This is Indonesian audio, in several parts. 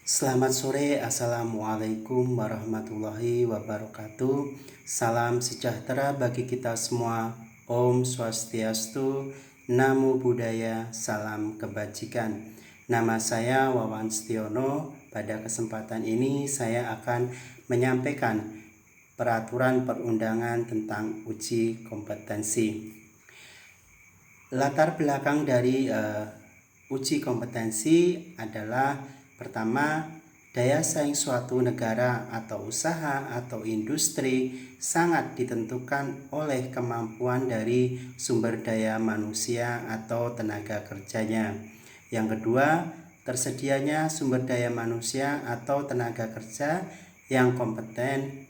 Selamat sore, Assalamualaikum warahmatullahi wabarakatuh. Salam sejahtera bagi kita semua. Om Swastiastu, Namo Buddhaya, salam kebajikan. Nama saya Wawan Setiono. Pada kesempatan ini saya akan menyampaikan peraturan perundangan tentang uji kompetensi. Latar belakang dari uji kompetensi adalah pertama, daya saing suatu negara atau usaha atau industri sangat ditentukan oleh kemampuan dari sumber daya manusia atau tenaga kerjanya. Yang kedua, tersedianya sumber daya manusia atau tenaga kerja yang kompeten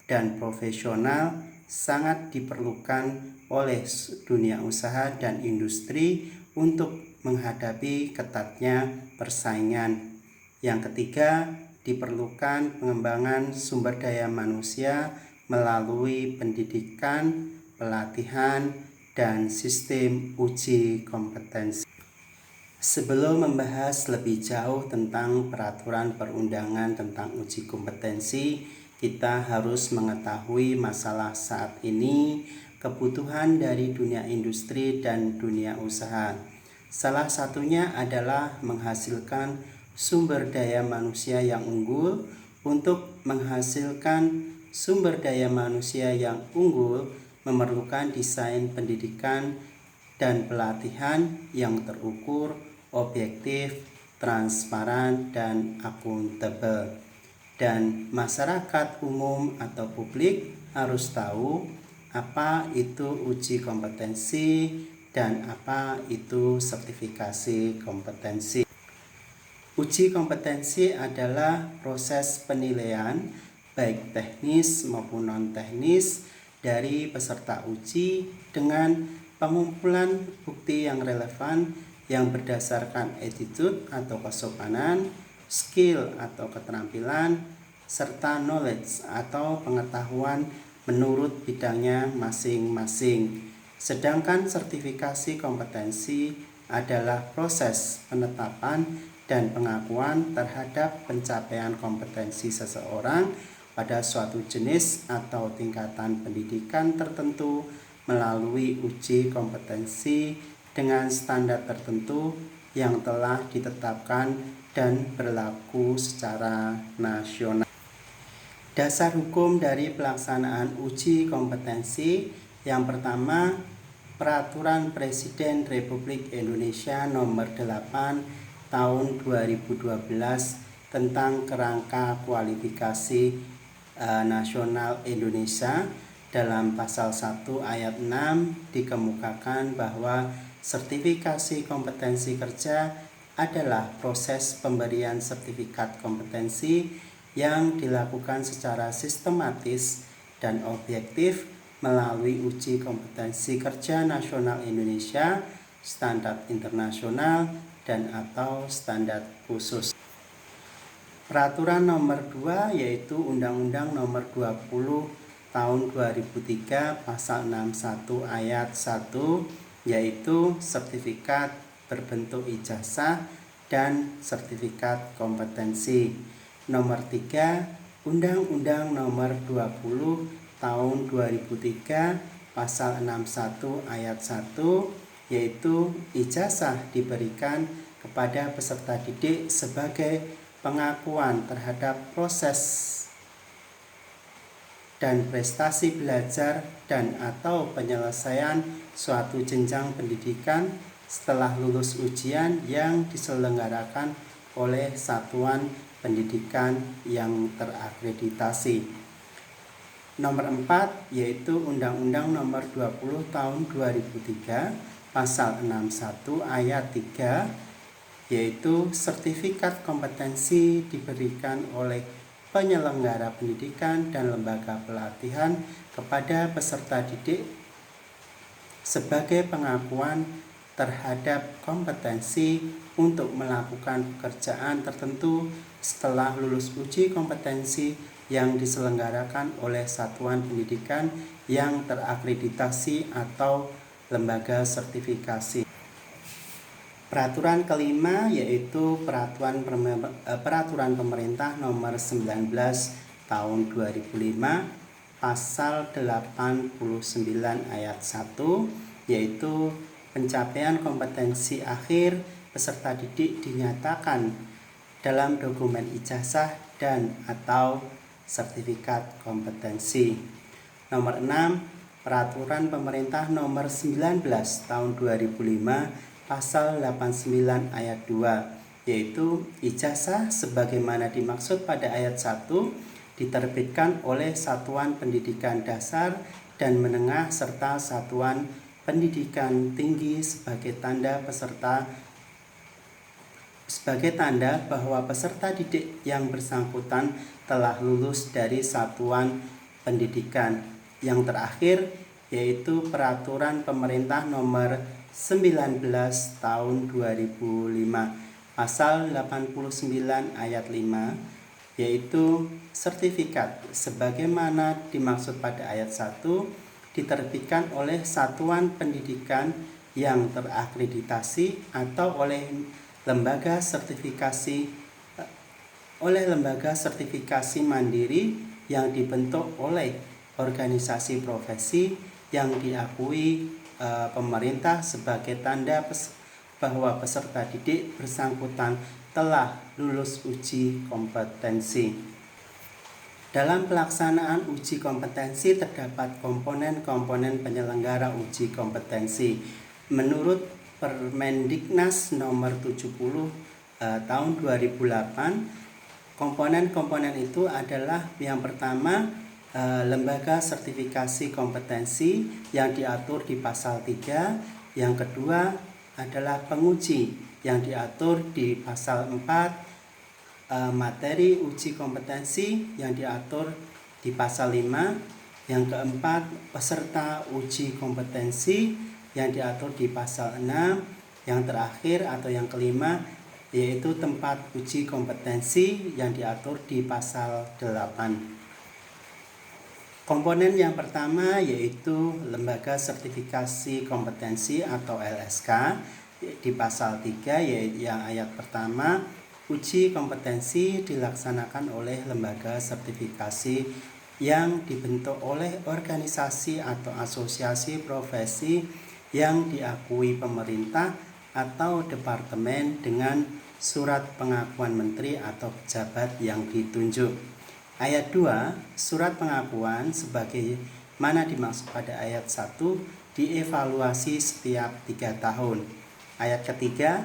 dan profesional sangat diperlukan oleh dunia usaha dan industri untuk menghadapi ketatnya persaingan. Yang ketiga, diperlukan pengembangan sumber daya manusia melalui pendidikan, pelatihan, dan sistem uji kompetensi. Sebelum membahas lebih jauh tentang peraturan perundangan tentang uji kompetensi, kita harus mengetahui masalah saat ini, kebutuhan dari dunia industri dan dunia usaha. Salah satunya adalah menghasilkan sumber daya manusia yang unggul. Untuk menghasilkan sumber daya manusia yang unggul memerlukan desain pendidikan dan pelatihan yang terukur, objektif, transparan, dan akuntabel. Dan masyarakat umum atau publik harus tahu apa itu uji kompetensi dan apa itu sertifikasi kompetensi. Uji kompetensi adalah proses penilaian baik teknis maupun non-teknis dari peserta uji dengan pengumpulan bukti yang relevan yang berdasarkan attitude atau kesopanan, skill atau keterampilan, serta knowledge atau pengetahuan menurut bidangnya masing-masing. Sedangkan sertifikasi kompetensi adalah proses penetapan dan pengakuan terhadap pencapaian kompetensi seseorang pada suatu jenis atau tingkatan pendidikan tertentu melalui uji kompetensi dengan standar tertentu yang telah ditetapkan dan berlaku secara nasional. Dasar hukum dari pelaksanaan uji kompetensi yang pertama, Peraturan Presiden Republik Indonesia Nomor 8 Tahun 2012 tentang Kerangka Kualifikasi Nasional Indonesia. Dalam pasal 1 ayat 6 dikemukakan bahwa sertifikasi kompetensi kerja adalah proses pemberian sertifikat kompetensi yang dilakukan secara sistematis dan objektif melalui uji kompetensi kerja nasional Indonesia, standar internasional, dan atau standar khusus. Peraturan nomor 2 yaitu Undang-Undang nomor 20 tahun 2003 pasal 61 ayat 1 yaitu sertifikat berbentuk ijazah dan sertifikat kompetensi. Nomor 3 Undang-Undang nomor 20 tahun 2003 pasal 61 ayat 1 yaitu ijazah diberikan kepada peserta didik sebagai pengakuan terhadap proses dan prestasi belajar dan atau penyelesaian suatu jenjang pendidikan setelah lulus ujian yang diselenggarakan oleh satuan pendidikan yang terakreditasi. Nomor 4 yaitu Undang-Undang nomor 20 tahun 2003 pasal 61 ayat 3 yaitu sertifikat kompetensi diberikan oleh penyelenggara pendidikan dan lembaga pelatihan kepada peserta didik sebagai pengakuan terhadap kompetensi untuk melakukan pekerjaan tertentu setelah lulus uji kompetensi yang diselenggarakan oleh satuan pendidikan yang terakreditasi atau lembaga sertifikasi. Peraturan kelima yaitu Peraturan Pemerintah Nomor 19 Tahun 2005 Pasal 89 Ayat 1, yaitu pencapaian kompetensi akhir peserta didik dinyatakan dalam dokumen ijazah dan atau sertifikat kompetensi. Nomor 6, Peraturan Pemerintah Nomor 19 Tahun 2005 Pasal 89 Ayat 2, yaitu ijazah sebagaimana dimaksud pada ayat 1 diterbitkan oleh Satuan Pendidikan Dasar dan Menengah serta Satuan Pendidikan Tinggi sebagai tanda bahwa peserta didik yang bersangkutan telah lulus dari satuan pendidikan. Yang terakhir yaitu Peraturan Pemerintah Nomor 19 Tahun 2005 Pasal 89 Ayat 5, yaitu sertifikat sebagaimana dimaksud pada ayat 1 diterbitkan oleh satuan pendidikan yang terakreditasi atau oleh lembaga sertifikasi mandiri yang dibentuk oleh organisasi profesi yang diakui pemerintah sebagai tanda bahwa peserta didik bersangkutan telah lulus uji kompetensi. Dalam pelaksanaan uji kompetensi terdapat komponen-komponen penyelenggara uji kompetensi. Menurut Permendiknas Nomor 70 Tahun 2008, komponen-komponen itu adalah yang pertama, lembaga sertifikasi kompetensi yang diatur di pasal 3. Yang kedua adalah penguji yang diatur di pasal 4, materi uji kompetensi yang diatur di pasal 5. Yang keempat, peserta uji kompetensi yang diatur di pasal 6. Yang terakhir atau yang kelima yaitu tempat uji kompetensi yang diatur di pasal 8. Komponen yang pertama yaitu lembaga sertifikasi kompetensi atau LSK di pasal 3, yaitu yang ayat pertama, uji kompetensi dilaksanakan oleh lembaga sertifikasi yang dibentuk oleh organisasi atau asosiasi profesi yang diakui pemerintah atau departemen dengan surat pengakuan menteri atau pejabat yang ditunjuk. Ayat 2, surat pengakuan sebagaimana dimaksud pada ayat 1 dievaluasi setiap 3 tahun. Ayat ketiga,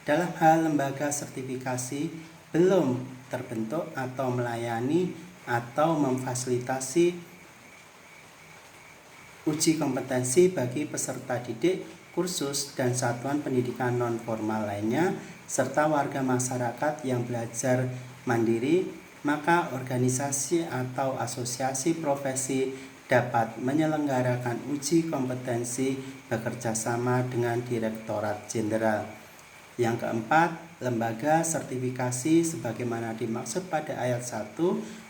dalam hal lembaga sertifikasi belum terbentuk atau melayani atau memfasilitasi uji kompetensi bagi peserta didik, kursus, dan satuan pendidikan non-formal lainnya, serta warga masyarakat yang belajar mandiri, maka organisasi atau asosiasi profesi dapat menyelenggarakan uji kompetensi bekerja sama dengan Direktorat Jenderal. Yang keempat, lembaga sertifikasi sebagaimana dimaksud pada ayat 1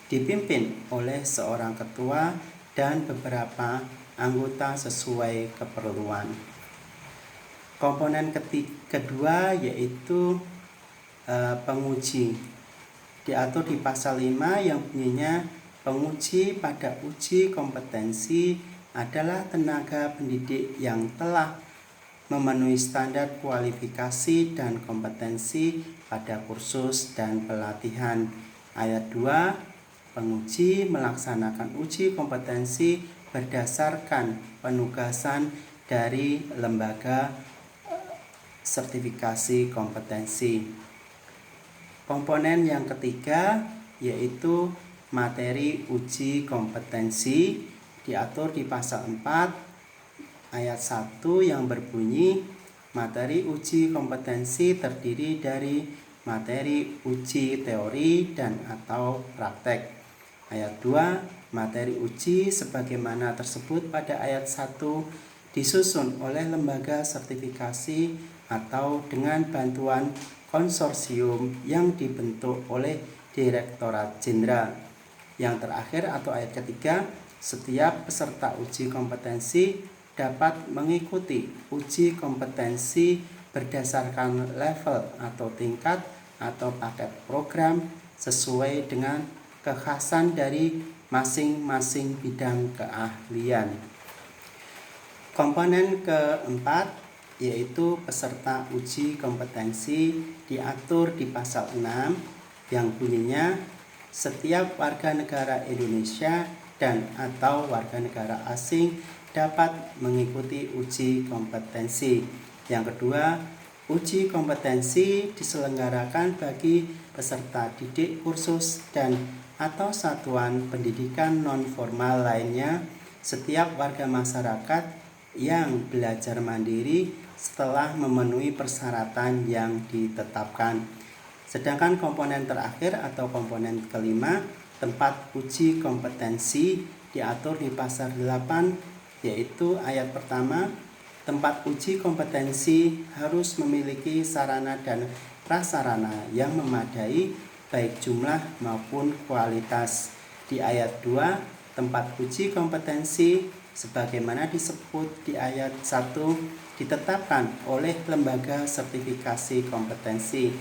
dipimpin oleh seorang ketua dan beberapa anggota sesuai keperluan. Komponen kedua yaitu penguji. Diatur di pasal 5 yang bunyinya penguji pada uji kompetensi adalah tenaga pendidik yang telah memenuhi standar kualifikasi dan kompetensi pada kursus dan pelatihan. Ayat 2, penguji melaksanakan uji kompetensi berdasarkan penugasan dari lembaga sertifikasi kompetensi. Komponen yang ketiga yaitu materi uji kompetensi diatur di pasal 4 ayat 1 yang berbunyi materi uji kompetensi terdiri dari materi uji teori dan atau praktek. Ayat 2, materi uji sebagaimana tersebut pada ayat 1 disusun oleh lembaga sertifikasi atau dengan bantuan konsorsium yang dibentuk oleh Direktorat Jenderal. Yang terakhir atau ayat ketiga, setiap peserta uji kompetensi dapat mengikuti uji kompetensi berdasarkan level atau tingkat atau paket program sesuai dengan kekhasan dari masing-masing bidang keahlian. Komponen keempat yaitu peserta uji kompetensi diatur di pasal 6 yang bunyinya setiap warga negara Indonesia dan atau warga negara asing dapat mengikuti uji kompetensi. Yang kedua, uji kompetensi diselenggarakan bagi peserta didik kursus dan atau satuan pendidikan non formal lainnya setiap warga masyarakat yang belajar mandiri setelah memenuhi persyaratan yang ditetapkan. Sedangkan komponen terakhir atau komponen kelima, tempat uji kompetensi diatur di pasal 8 yaitu ayat pertama, tempat uji kompetensi harus memiliki sarana dan prasarana yang memadai baik jumlah maupun kualitas. Di ayat 2, tempat uji kompetensi sebagaimana disebut di ayat 1 ditetapkan oleh lembaga sertifikasi kompetensi.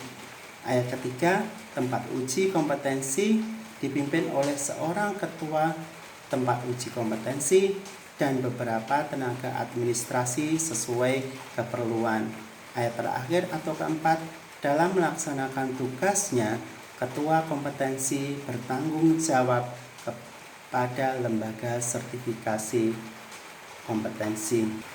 Ayat ketiga, tempat uji kompetensi dipimpin oleh seorang ketua tempat uji kompetensi dan beberapa tenaga administrasi sesuai keperluan. Ayat terakhir atau keempat, dalam melaksanakan tugasnya, ketua kompetensi bertanggung jawab kepada lembaga sertifikasi kompetensi.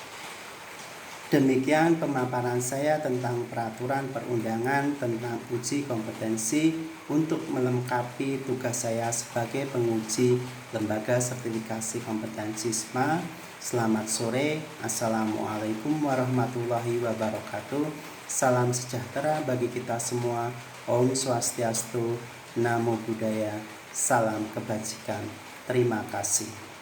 Demikian pemaparan saya tentang peraturan perundangan tentang uji kompetensi untuk melengkapi tugas saya sebagai penguji lembaga sertifikasi kompetensi SMA. Selamat sore. Assalamualaikum warahmatullahi wabarakatuh. Salam sejahtera bagi kita semua. Om Swastiastu, Namo Buddhaya, salam kebajikan. Terima kasih.